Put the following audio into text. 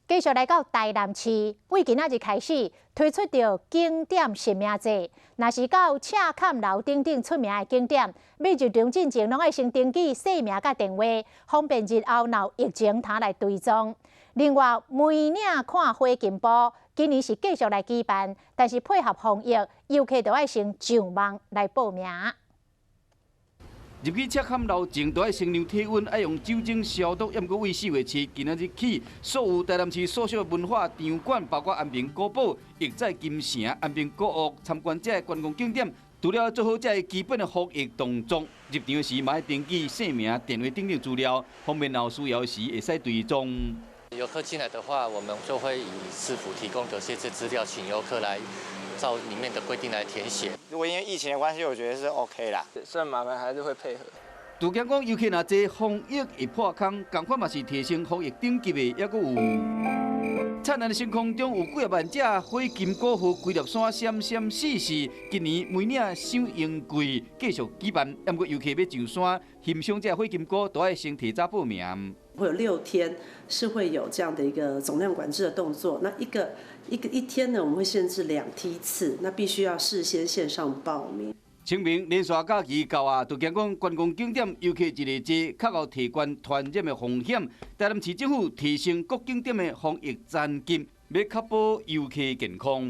继续来到台南市，为今仔日开始推出着景点实名制。若是到赤坎楼等等出名的景点，要入场进前，拢爱先登记姓名甲电话，方便日后闹疫情他来追踪。另外，梅岭看花金埔今年是继续来举办，但是配合防疫，游客都爱先上网来报名。 入去赤坎楼前，都要先量体温，爱用酒精消毒，抑毋过为4月7今仔日起，所有台南市所属文化场馆，包括安平古堡、亦在金城、安平古屋参观这观光景点，除了做好这基本的防疫动作，入场时嘛要登记姓名、电话等等资料，方便后需要时会使追踪。 游客进来的话，我们就会以市府提供的这些资料，请游客来照里面的规定来填写。如果因为疫情的关系，我觉得是 OK 啦。虽然麻烦，还是会配合。杜强讲，游客若坐防疫一破空，同款嘛是提升防疫等级的，抑佫有。灿烂的星空中有几万只火金古河龟粒山闪闪四四。今年梅岭赏樱季继续举办，不过游客要上山欣赏这火金古，都要先提早报名。 会有6天是会有这样的一个总量管制的动作。那一天呢，我们会限制2梯次，那必须要事先线上报名。清明连续假期到啊，就惊讲观光景点游客一日多，较有提悬传染的风险。台南市政府提升各景点的防疫战金，要确保游客健康。